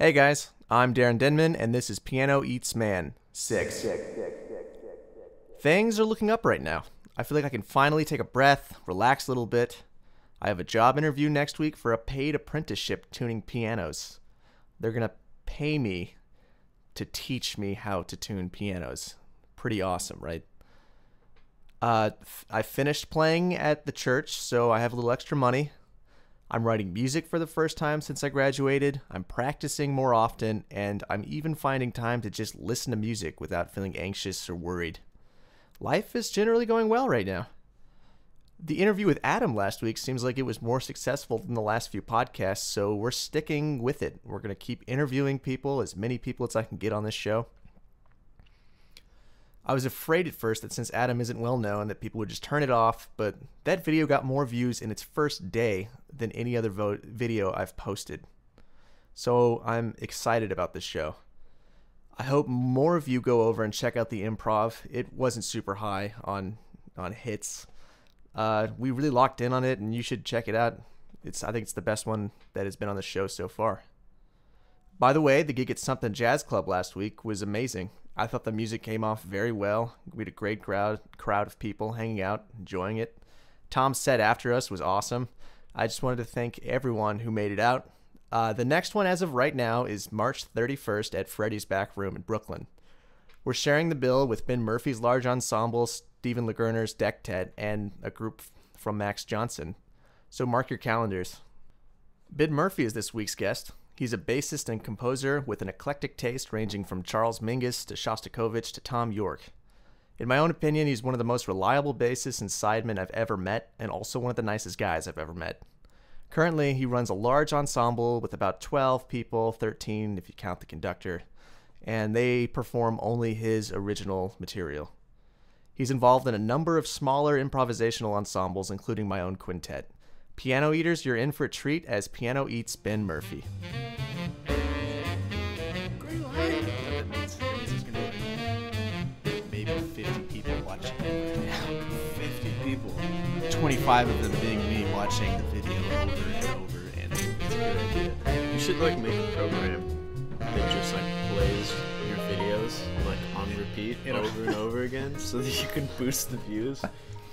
Hey guys, I'm Darren Denman, and this is Piano Eats Man 6. Things are looking up right now. I feel like I can finally take a breath, relax a little bit. I have a job interview next week for a paid apprenticeship tuning pianos. They're going to pay me to teach me how to tune pianos. Pretty awesome, right? I finished playing at the church, so I have a little extra money. I'm writing music for the first time since I graduated. I'm practicing more often, and I'm even finding time to just listen to music without feeling anxious or worried. Life is generally going well right now. The interview with Adam last week seems like it was more successful than the last few podcasts, so we're sticking with it. We're going to keep interviewing people, as many people as I can get on this show. I was afraid at first that since Adam isn't well known that people would just turn it off, but that video got more views in its first day than any other video I've posted. So I'm excited about this show. I hope more of you go over and check out the improv. It wasn't super high on hits. We really locked in on it, and you should check it out. I think it's the best one that has been on the show so far. By the way, the gig at Something Jazz Club last week was amazing. I thought the music came off very well. We had a great crowd of people hanging out, enjoying it. Tom's set after us was awesome. I just wanted to thank everyone who made it out. The next one as of right now is March 31st at Freddy's Back Room in Brooklyn. We're sharing the bill with Ben Murphy's Large Ensemble, Stephen LeGurner's Dectet, and a group from Max Johnson. So mark your calendars. Ben Murphy is this week's guest. He's a bassist and composer with an eclectic taste ranging from Charles Mingus to Shostakovich to Tom York. In my own opinion, he's one of the most reliable bassists and sidemen I've ever met, and also one of the nicest guys I've ever met. Currently, he runs a large ensemble with about 12 people, 13 if you count the conductor, and they perform only his original material. He's involved in a number of smaller improvisational ensembles, including my own quintet. Piano Eaters, you're in for a treat as Piano Eats Ben Murphy. Green light. That means there's going to be maybe 50 people watching. 50 people. 25 of them being me watching the video over and over, and it's a good idea. You should like make a program that just like plays your videos like on repeat over and over again, so that you can boost the views.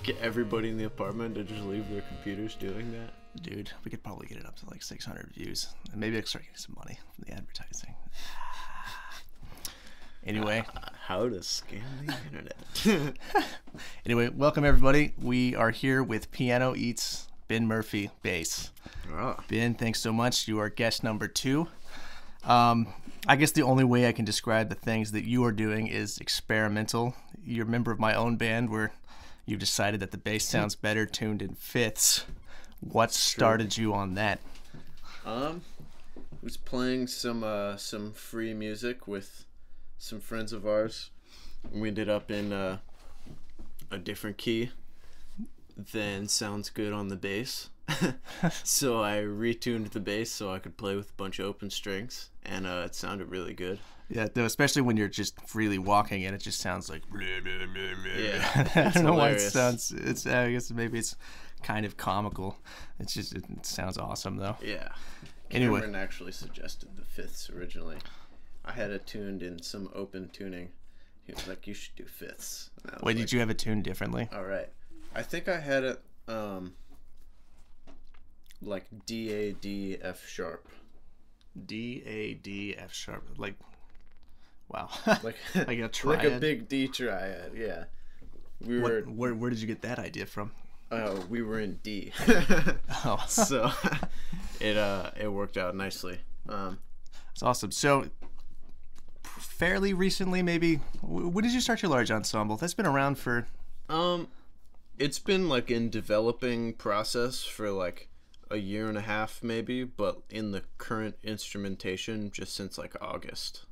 Get everybody in the apartment to just leave their computers doing that. Dude, we could probably get it up to like 600 views, and maybe I can start getting some money from the advertising. Anyway, how to scam the internet. Anyway, welcome everybody. We are here with Piano Eats Ben Murphy bass. Oh. Ben, thanks so much. You are guest number 2. I guess the only way I can describe the things that you are doing is experimental. You're a member of my own band where you've decided that the bass sounds better tuned in fifths. What started you on that? Was playing some free music with some friends of ours. We ended up in a different key than sounds good on the bass. So I retuned the bass so I could play with a bunch of open strings, and it sounded really good. Yeah, though, especially when you're just freely walking and it just sounds like blah, blah, blah, blah. Yeah, I don't know why it hilarious. sounds. I guess maybe it's kind of comical. It sounds awesome though. Yeah. Anyway. Cameron actually suggested the fifths originally. I had it tuned in some open tuning. He was like, "You should do fifths." Wait, did you have it tuned differently? All right. I think I had it like D A D F sharp. D A D F sharp. Like, wow. Like like a triad. like a big D triad. Yeah. We were. Where did you get that idea from? We were in D. Oh, So it worked out nicely. it's awesome. So, fairly recently, maybe. When did you start your large ensemble? That's been around for. It's been like in developing process for like a year and a half maybe, but in the current instrumentation just since like August.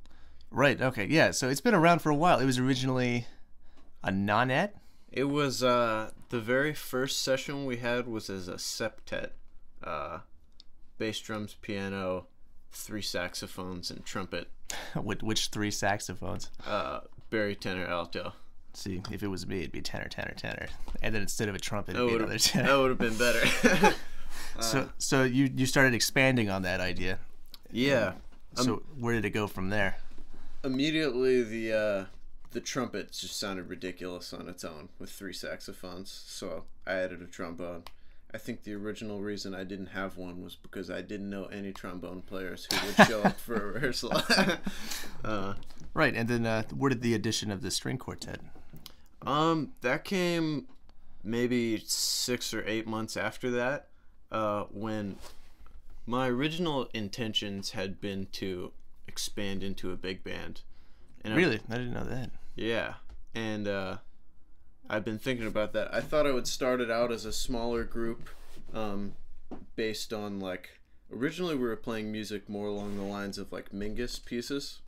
Right. Okay. Yeah. So it's been around for a while. It was originally a nonette. It was the very first session we had was as a septet, bass, drums, piano, 3 saxophones, and trumpet. Which 3 saxophones? Barry, tenor, alto. See, if it was me, it'd be tenor, tenor, tenor, and then instead of a trumpet, it'd be another tenor. That would have been better. So you started expanding on that idea. Yeah. So where did it go from there? Immediately, the trumpet just sounded ridiculous on its own with 3 saxophones, so I added a trombone. I think the original reason I didn't have one was because I didn't know any trombone players who would show up for a rehearsal. Right, and then where did the addition of the string quartet? That came maybe 6 or 8 months after that, when my original intentions had been to expand into a big band. And Really? I didn't know that. Yeah, and I've been thinking about that. I thought I would start it out as a smaller group, based on like, originally we were playing music more along the lines of like Mingus pieces,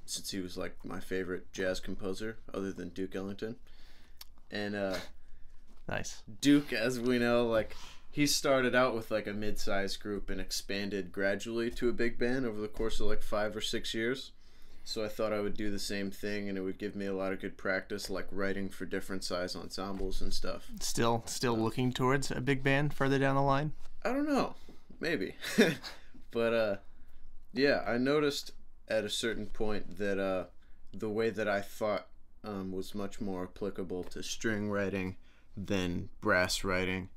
since he was like my favorite jazz composer other than Duke Ellington. And Nice. Duke, as we know, like, he started out with like a mid-sized group and expanded gradually to a big band over the course of like 5 or 6 years. So I thought I would do the same thing, and it would give me a lot of good practice, like writing for different size ensembles and stuff. Still looking towards a big band further down the line? I don't know, maybe. But yeah, I noticed at a certain point that the way that I thought was much more applicable to string writing than brass writing,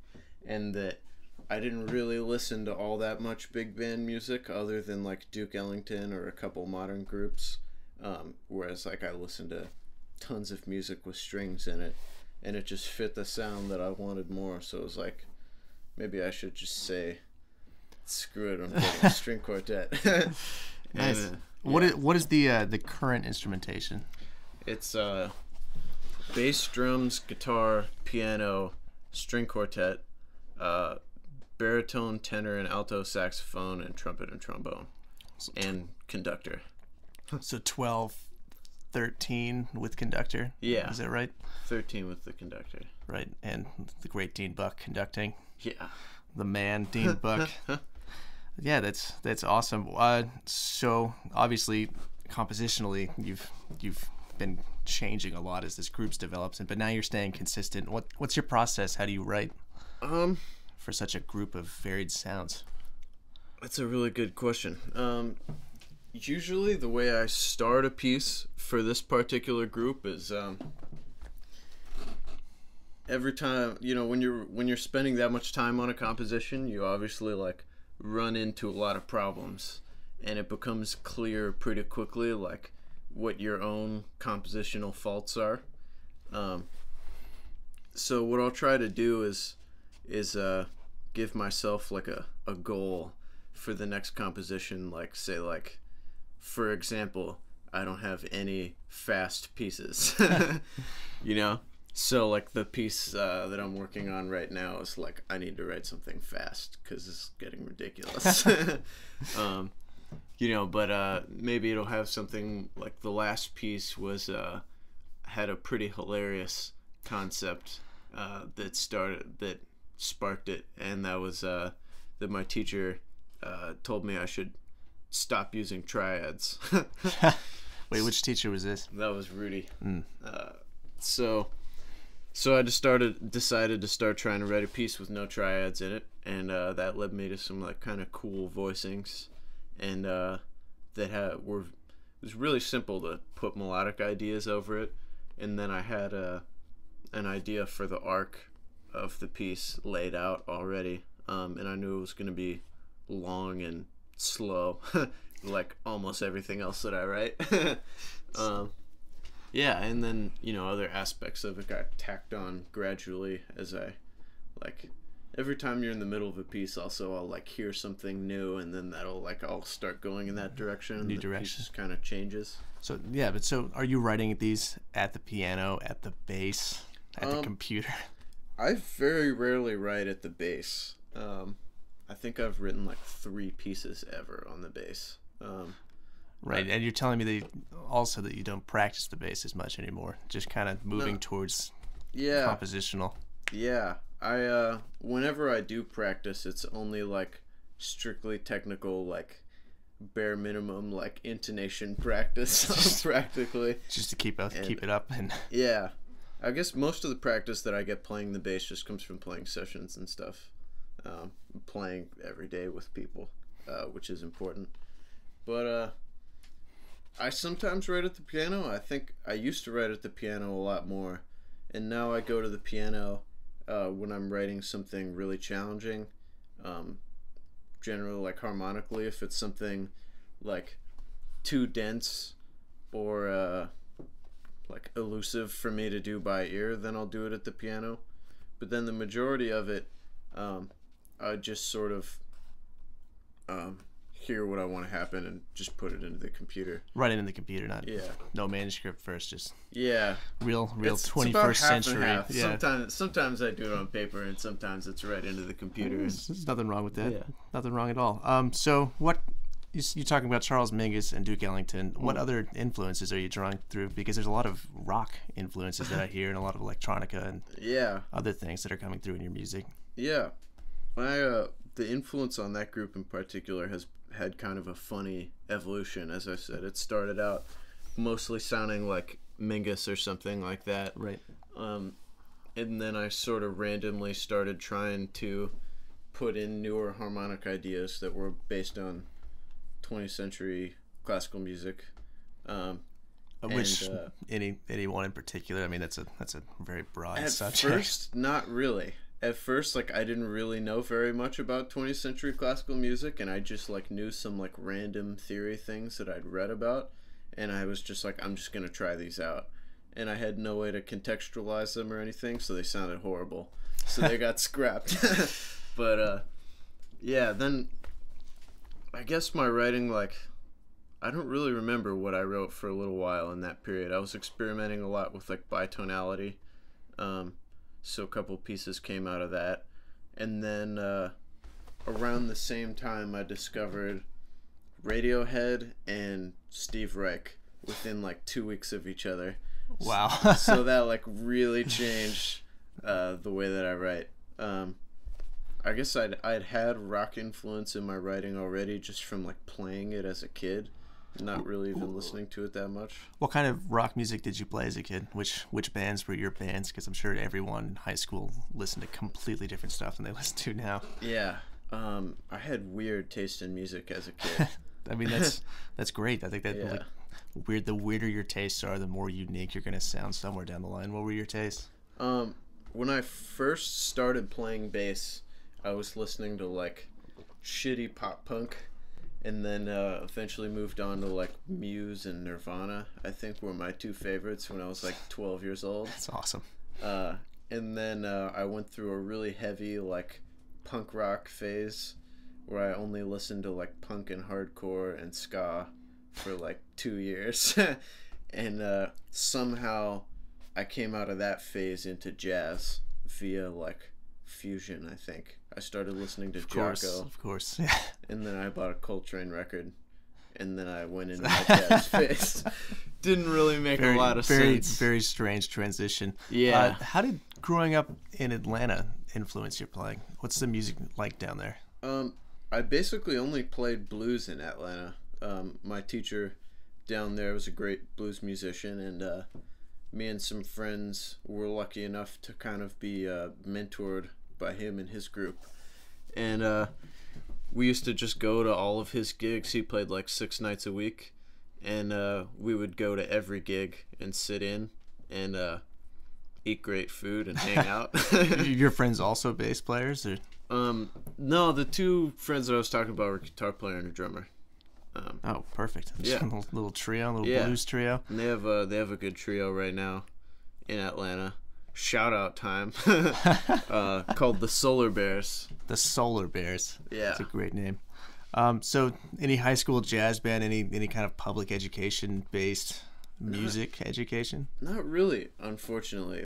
and that I didn't really listen to all that much big band music other than like Duke Ellington or a couple modern groups, whereas like I listened to tons of music with strings in it, and it just fit the sound that I wanted more. So it was like, maybe I should just say, screw it, I'm getting a string quartet. Nice. And, What is the current instrumentation? it's bass, drums, guitar, piano, string quartet, baritone, tenor, and alto saxophone, and trumpet and trombone, and conductor. So 12, 13 with conductor. Yeah. Is that right? 13 with the conductor. Right. And the great Dean Buck conducting. Yeah. The man, Dean Buck. Yeah, that's awesome. So obviously, compositionally, you've been changing a lot as this group's develops, but now you're staying consistent. What's your process? How do you write for such a group of varied sounds? That's a really good question. Usually the way I start a piece for this particular group is every time, when you're spending that much time on a composition, you obviously like run into a lot of problems, and it becomes clear pretty quickly like what your own compositional faults are. So what I'll try to do is give myself like a goal for the next composition, like say like, for example, I don't have any fast pieces. So like the piece that I'm working on right now is like, I need to write something fast because it's getting ridiculous. But maybe it'll have something like the last piece was had a pretty hilarious concept that sparked it, and that was that my teacher told me I should stop using triads. Wait, which teacher was this? That was Rudy. So I decided to start trying to write a piece with no triads in it, and that led me to some like kind of cool voicings, and it was really simple to put melodic ideas over it, and then I had an idea for the arc of the piece laid out already, and I knew it was going to be long and slow, like almost everything else that I write. Yeah, and then other aspects of it got tacked on gradually as I like. Every time you're in the middle of a piece, also I'll like hear something new, and then I'll start going in that direction. New the direction. piece kind of changes. So yeah, but so are you writing these at the piano, at the bass, at the computer? I very rarely write at the bass. I think I've written like 3 pieces ever on the bass. Right, and you're telling me that you don't practice the bass as much anymore, just kind of moving towards compositional. Yeah, I whenever I do practice, it's only like strictly technical, like bare minimum, like intonation practice, practically. Just to keep it up. And yeah, I guess most of the practice that I get playing the bass just comes from playing sessions and stuff, playing every day with people, which is important. But I sometimes write at the piano. I think I used to write at the piano a lot more, and now I go to the piano when I'm writing something really challenging. Generally, like harmonically, if it's something like too dense or like elusive for me to do by ear, then I'll do it at the piano. But then the majority of it, I just sort of hear what I want to happen and just put it into the computer. Right into the computer, not Yeah. no manuscript first, just Yeah. real It's 21st about half and century. half. Yeah. Sometimes I do it on paper, and sometimes it's right into the computer. There's nothing wrong with that. Yeah. Nothing wrong at all. So what you're talking about Charles Mingus and Duke Ellington. What other influences are you drawing through? Because there's a lot of rock influences that I hear, and a lot of electronica and Yeah. other things that are coming through in your music. Yeah. The influence on that group in particular has had kind of a funny evolution. As I said, it started out mostly sounding like Mingus or something like that. Right. And then I sort of randomly started trying to put in newer harmonic ideas that were based on 20th century classical music. Which any one in particular? I mean, that's a very broad At subject. first, not really. At first, like, I didn't really know very much about 20th century classical music, and I just like knew some like random theory things that I'd read about, and I was just like, I'm just gonna try these out, and I had no way to contextualize them or anything, so they sounded horrible, so they got scrapped. But yeah, then I guess my writing, like, I don't really remember what I wrote for a little while in that period. I was experimenting a lot with like bitonality. So a couple pieces came out of that. And then around the same time, I discovered Radiohead and Steve Reich within like 2 weeks of each other. Wow. So that like really changed the way that I write. I guess I'd had rock influence in my writing already just from like playing it as a kid. Not really even listening to it that much. What kind of rock music did you play as a kid? Which bands were your bands? Because I'm sure everyone in high school listened to completely different stuff than they listen to now. Yeah, I had weird taste in music as a kid. I mean, that's great. I think that Yeah. like, the weirder your tastes are, the more unique you're going to sound somewhere down the line. What were your tastes? When I first started playing bass, I was listening to like shitty pop punk. And then eventually moved on to like Muse and Nirvana, I think were my two favorites when I was like 12 years old. That's awesome. And then I went through a really heavy like punk rock phase where I only listened to like punk and hardcore and ska for like 2 years. And somehow I came out of that phase into jazz via like fusion, I think. I started listening to Jocko. Of course. Yeah. And then I bought a Coltrane record, and then I went into my jazz phase. Didn't really make a lot of sense. Very strange transition. Yeah. How did growing up in Atlanta influence your playing? What's the music like down there? I basically only played blues in Atlanta. My teacher down there was a great blues musician, and me and some friends were lucky enough to kind of be mentored by him and his group. And we used to just go to all of his gigs. He played like 6 nights a week, and we would go to every gig and sit in and eat great food and hang out. Your friends also bass players, or? No, the two friends that I was talking about were a guitar player and a drummer. Oh, perfect. Yeah. A little trio, a little Yeah. blues trio. And they have a good trio right now in Atlanta. Shout out time. Called the Solar Bears. The Solar Bears. Yeah. That's a great name. So any high school jazz band, any kind of public education based music education? Not really, unfortunately.